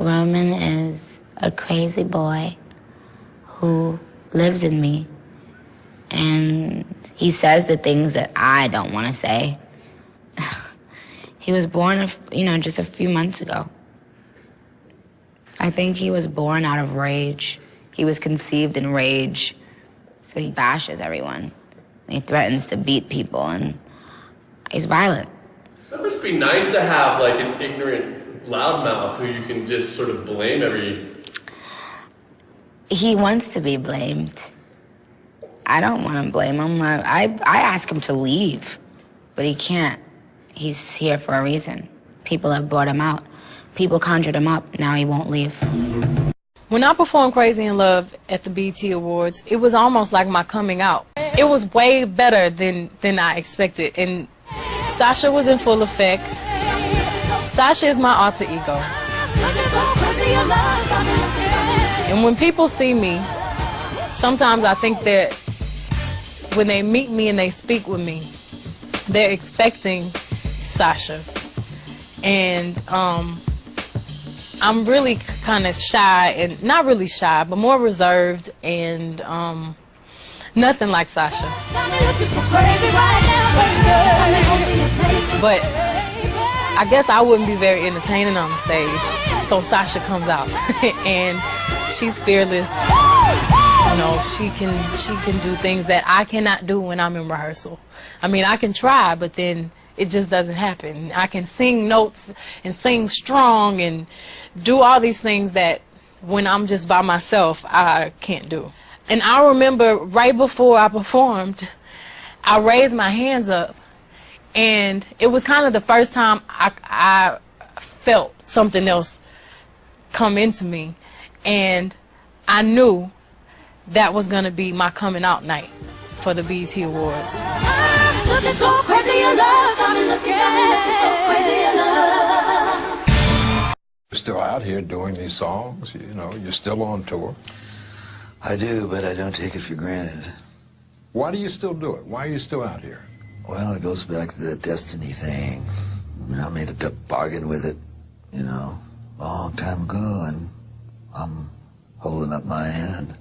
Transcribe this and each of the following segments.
Roman is a crazy boy who lives in me, and he says the things that I don't want to say. He was born, just a few months ago. I think he was born out of rage. He was conceived in rage, so he bashes everyone. He threatens to beat people, and he's violent. That must be nice to have, like, an ignorant loudmouth who you can just sort of blame every... He wants to be blamed. I don't want to blame him. I ask him to leave, but he can't. He's here for a reason. People have brought him out. People conjured him up. Now he won't leave. When I performed Crazy in Love at the BET Awards, it was almost like my coming out. It was way better than I expected, and Sasha was in full effect. Sasha is my alter ego. And when people see me, sometimes I think that when they meet me and they speak with me, they're expecting Sasha. And I'm really kind of shy, and not really shy, but more reserved, and nothing like Sasha. But I guess I wouldn't be very entertaining on the stage, so Sasha comes out, and she's fearless. She can do things that I cannot do when I'm in rehearsal. I mean, I can try, but then it just doesn't happen. I can sing notes and sing strong and do all these things that when I'm just by myself, I can't do. And I remember right before I performed, I raised my hands up, and it was kind of the first time I felt something else come into me, and I knew that was going to be my coming out night for the BET Awards. Looking so crazy in love, got me looking so crazy in love. You're still out here doing these songs, you're still on tour. I do, but I don't take it for granted. Why do you still do it? Why are you still out here? Well, it goes back to the destiny thing. I made a bargain with it, a long time ago, and I'm holding up my hand.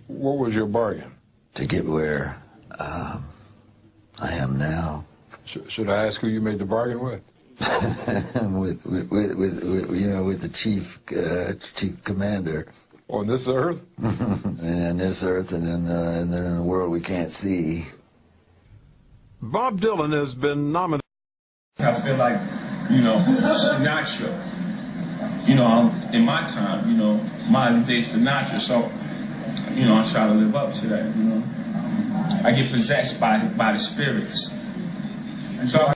What was your bargain? To get where I am now. Should I ask who you made the bargain with? with the chief commander. On this earth? And on this earth, and then in the world we can't see. Bob Dylan has been nominated. I feel like, Sinatra. In my time, modern day Sinatra. So, I try to live up to that. I get possessed by the spirits. And so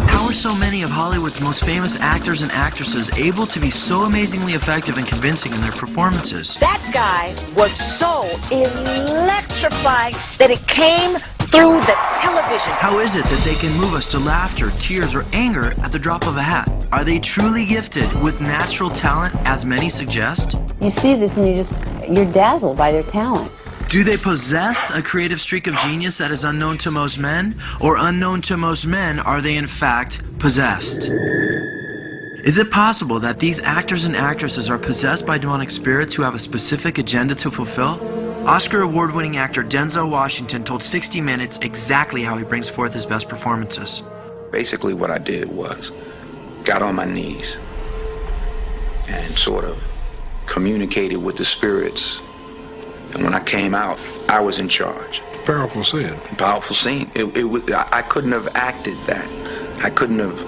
How are so many of Hollywood's most famous actors and actresses able to be so amazingly effective and convincing in their performances? That guy was so electrifying that it came through the television. How is it that they can move us to laughter, tears, or anger at the drop of a hat? Are they truly gifted with natural talent, as many suggest? You see this and you're dazzled by their talent. Do they possess a creative streak of genius that is unknown to most men? Or unknown to most men, are they in fact possessed? Is it possible that these actors and actresses are possessed by demonic spirits who have a specific agenda to fulfill? Oscar award-winning actor Denzel Washington told 60 Minutes exactly how he brings forth his best performances. Basically what I did was got on my knees and sort of communicated with the spirits. And when I came out, I was in charge. Powerful scene. Powerful scene. I couldn't have acted that. I couldn't have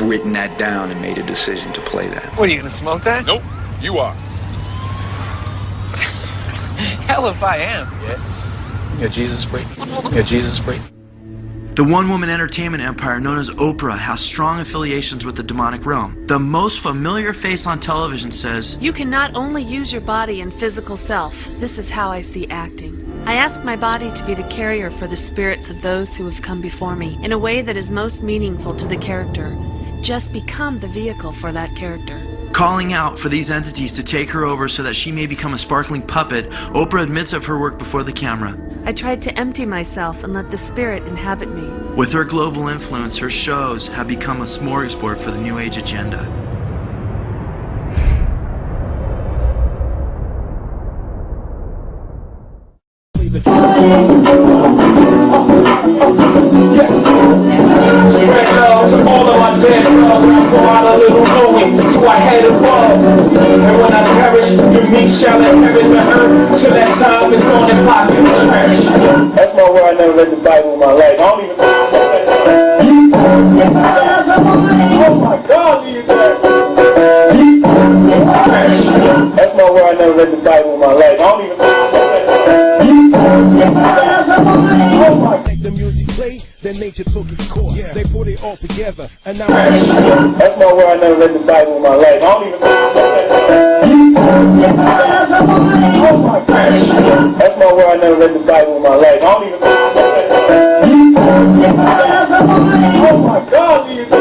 written that down and made a decision to play that. What, are you gonna smoke that? Nope, you are. Hell if I am. Yeah. You're Jesus freak. You're Jesus freak. The one-woman entertainment empire known as Oprah has strong affiliations with the demonic realm. The most familiar face on television says, "You can not only use your body and physical self. This is how I see acting. I ask my body to be the carrier for the spirits of those who have come before me in a way that is most meaningful to the character. Just become the vehicle for that character." Calling out for these entities to take her over so that she may become a sparkling puppet, Oprah admits of her work before the camera. I tried to empty myself and let the spirit inhabit me. With her global influence, her shows have become a smorgasbord for the New Age agenda. never read the Bible in my life. I don't even know. Oh my God, do you think? That's my word. I never read the Bible in my life. I don't even know. Oh my. Make the music play, then nature took its course. Yeah. They put it all together, and now. That's my word. I never read the Bible in my life. I don't even know. Oh my God. That's my word. I never read the Bible in my life. I don't even know. Oh my God, do you think?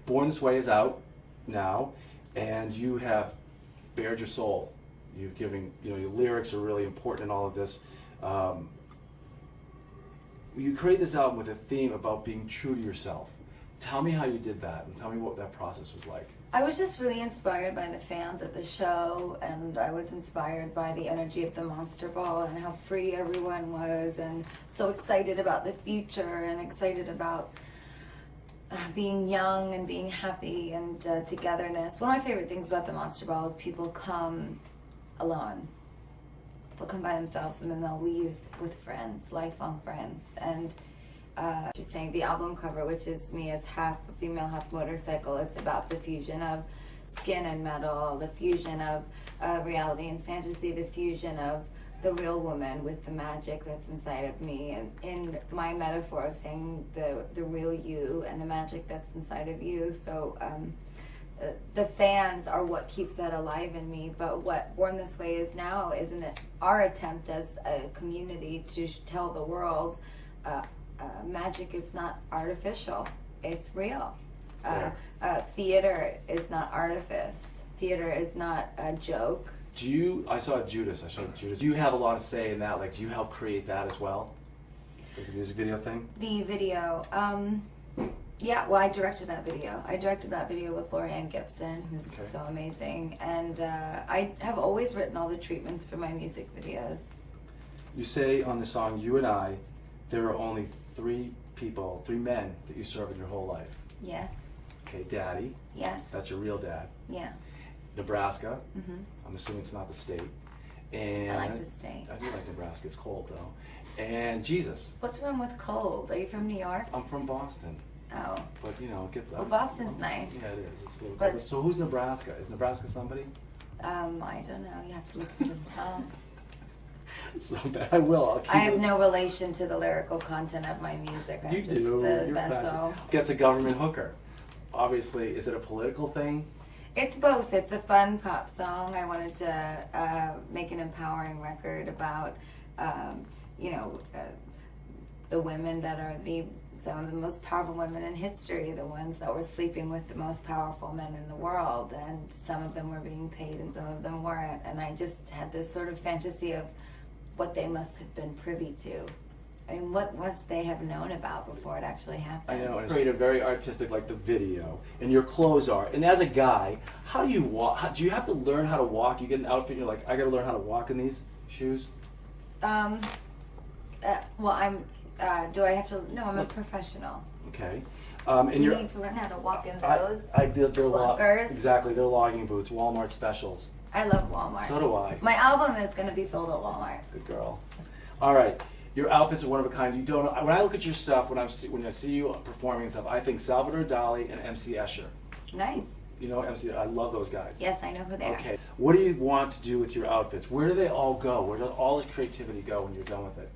Born This Way is out now, and you have bared your soul. You've given, your lyrics are really important in all of this. You created this album with a theme about being true to yourself. Tell me how you did that, and tell me what that process was like. I was just really inspired by the fans at the show, and I was inspired by the energy of the Monster Ball and how free everyone was, and so excited about the future and excited about being young and being happy and togetherness. One of my favorite things about the Monster Ball is people come alone. They'll come by themselves and then they'll leave with friends, lifelong friends. And just saying the album cover, which is me as half a female, half motorcycle, it's about the fusion of skin and metal, the fusion of reality and fantasy, the fusion of the real woman with the magic that's inside of me, and in my metaphor of saying the real you and the magic that's inside of you. So the fans are what keeps that alive in me, but what Born This Way is now isn't it our attempt as a community to tell the world magic is not artificial, it's real. Theater is not artifice. Theater is not a joke. I saw Judas. Do you have a lot of say in that? Like, do you help create that as well? Like the music video thing? The video, yeah, well, I directed that video. I directed that video with Lorianne Gibson, who's so amazing. And I have always written all the treatments for my music videos. You say on the song, You and I, there are only three men that you serve in your whole life. Yes. Okay, Daddy. Yes. That's your real dad. Yeah. Nebraska. I'm assuming it's not the state. And I like the state. I do like Nebraska. It's cold though. And Jesus. What's wrong with cold? Are you from New York? I'm from Boston. Oh. But it gets up. Well, Boston's nice. Yeah, it is. It's a little but, cold. So who's Nebraska? Is Nebraska somebody? I don't know. You have to listen to the song. So I will. I have no relation to the lyrical content of my music. I'm just the vessel. Gets a government hooker. Obviously, is it a political thing? It's both. It's a fun pop song. I wanted to make an empowering record about, the women that are some of the most powerful women in history, the ones that were sleeping with the most powerful men in the world, and some of them were being paid and some of them weren't. And I just had this sort of fantasy of what they must have been privy to. I mean, what must they have known about before it actually happened? I know, and it's creative, very artistic, like the video, and your clothes are. And as a guy, how do you walk? Do you have to learn how to walk? You get an outfit, and you're like, I got to learn how to walk in these shoes? Well, do I have to? No, I'm a professional. Okay. And you need to learn how to walk in those clunkers. Exactly, they're logging boots, Walmart specials. I love Walmart. So do I. My album is going to be sold at Walmart. Good girl. All right. Your outfits are one of a kind. You don't. When I look at your stuff, when I see you performing and stuff, I think Salvador Dali and MC Escher. Nice. You know MC. I love those guys. Yes, I know who they are. Okay. What do you want to do with your outfits? Where do they all go? Where does all this creativity go when you're done with it?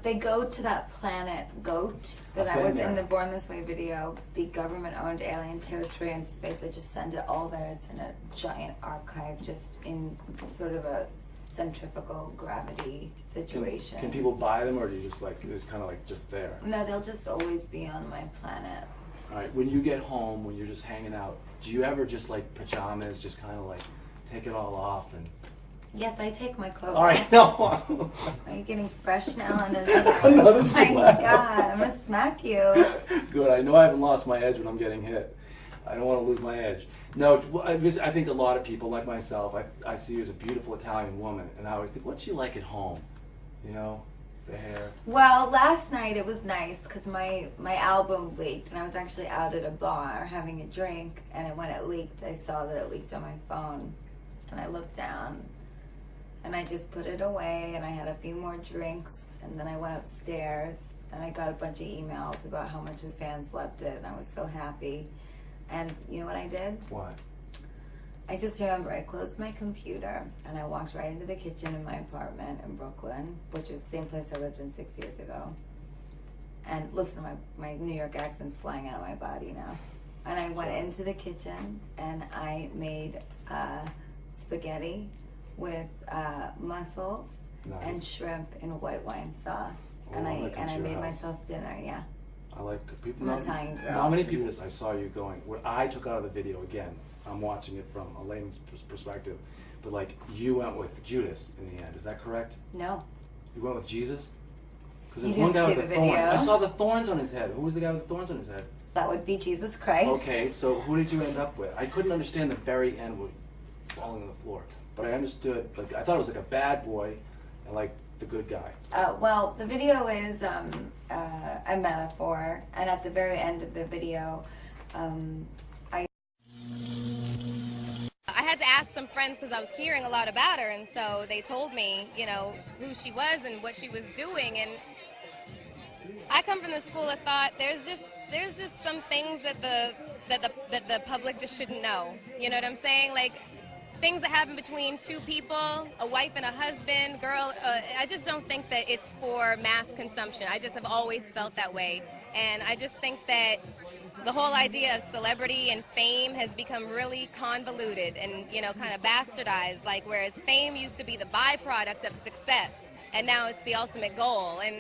They go to that planet Goat that I was in the Born This Way video. The government-owned alien territory in space. I just send it all there. It's in a giant archive, just in sort of a centrifugal gravity situation. Can people buy them, or do you just it's kind of like just there? No, they'll just always be on my planet. All right. When you get home, when you're just hanging out, do you ever just like pajamas, just kind of like take it all off and? Yes, I take my clothes off. All right, no. Are you getting fresh now? And oh my God, I'm gonna smack you. Good. I know I haven't lost my edge when I'm getting hit. I don't want to lose my edge. No, I think a lot of people, like myself, I see you as a beautiful Italian woman, and I always think, what's she like at home? You know? the hair? Well, last night it was nice because my album leaked, and I was actually out at a bar having a drink, and when it leaked, I saw that it leaked on my phone, and I looked down, and I just put it away, and I had a few more drinks, and then I went upstairs, and I got a bunch of emails about how much the fans loved it, and I was so happy. And you know what I did? What? I just remember I closed my computer and I walked right into the kitchen in my apartment in Brooklyn, which is the same place I lived in 6 years ago. And listen to my New York accent's flying out of my body now. And I went into the kitchen and I made spaghetti with mussels and shrimp in white wine sauce. Oh, and I made myself dinner, yeah. I like people. I'm an Italian girl. How many people I saw you going? What I took out of the video, again, I'm watching it from a layman's perspective, but like you went with Judas in the end. Is that correct? No. You went with Jesus? Because You there's one didn't guy see with the the thorns. video. I saw the thorns on his head. Who was the guy with the thorns on his head? That would be Jesus Christ. Okay, so who did you end up with? I couldn't understand the very end with falling on the floor, but I understood. Like I thought it was like a bad boy, and like the good guy. Well, the video is a metaphor, and at the very end of the video, I had to ask some friends because I was hearing a lot about her, and so they told me, you know, who she was and what she was doing. And I come from the school of thought. There's just some things that the public just shouldn't know. You know what I'm saying? Like things that happen between two people, a wife and a husband, girl. I just don't think that it's for mass consumption. I just have always felt that way, and I just think that the whole idea of celebrity and fame has become really convoluted and, you know, kind of bastardized, like whereas fame used to be the byproduct of success, and now it's the ultimate goal. And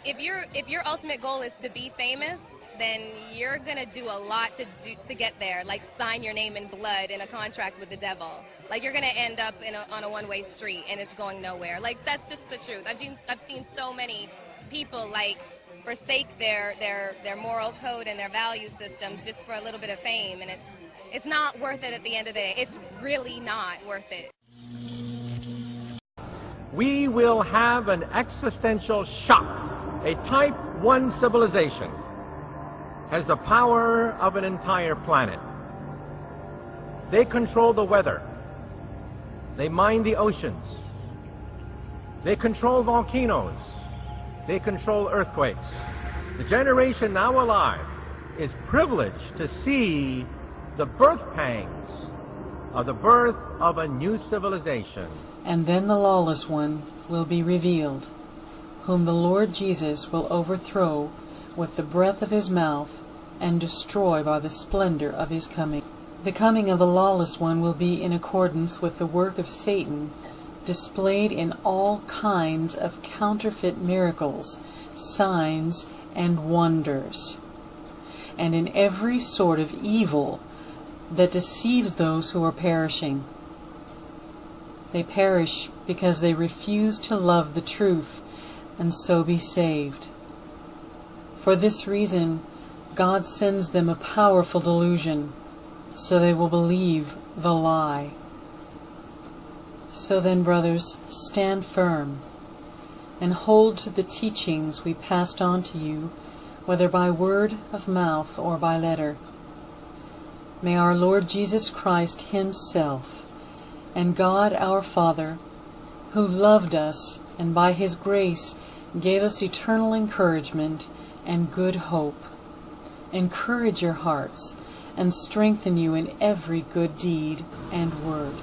if your ultimate goal is to be famous, then you're gonna do a lot to get there, like sign your name in blood in a contract with the devil. Like you're gonna end up on a one-way street and it's going nowhere. Like that's just the truth. I've seen so many people like forsake their moral code and their value systems just for a little bit of fame, and it's not worth it at the end of the day. It's really not worth it. We will have an existential shock. A type 1 civilization has the power of an entire planet. They control the weather. They mine the oceans. They control volcanoes. They control earthquakes. The generation now alive is privileged to see the birth pangs of the birth of a new civilization. And then the lawless one will be revealed, whom the Lord Jesus will overthrow with the breath of his mouth and destroy by the splendor of his coming. The coming of the lawless one will be in accordance with the work of Satan, displayed in all kinds of counterfeit miracles, signs, and wonders, and in every sort of evil that deceives those who are perishing. They perish because they refuse to love the truth and so be saved. For this reason, God sends them a powerful delusion, so they will believe the lie. So then, brothers, stand firm and hold to the teachings we passed on to you, whether by word of mouth or by letter. May our Lord Jesus Christ himself and God our Father, who loved us and by his grace gave us eternal encouragement and good hope, encourage your hearts and strengthen you in every good deed and word.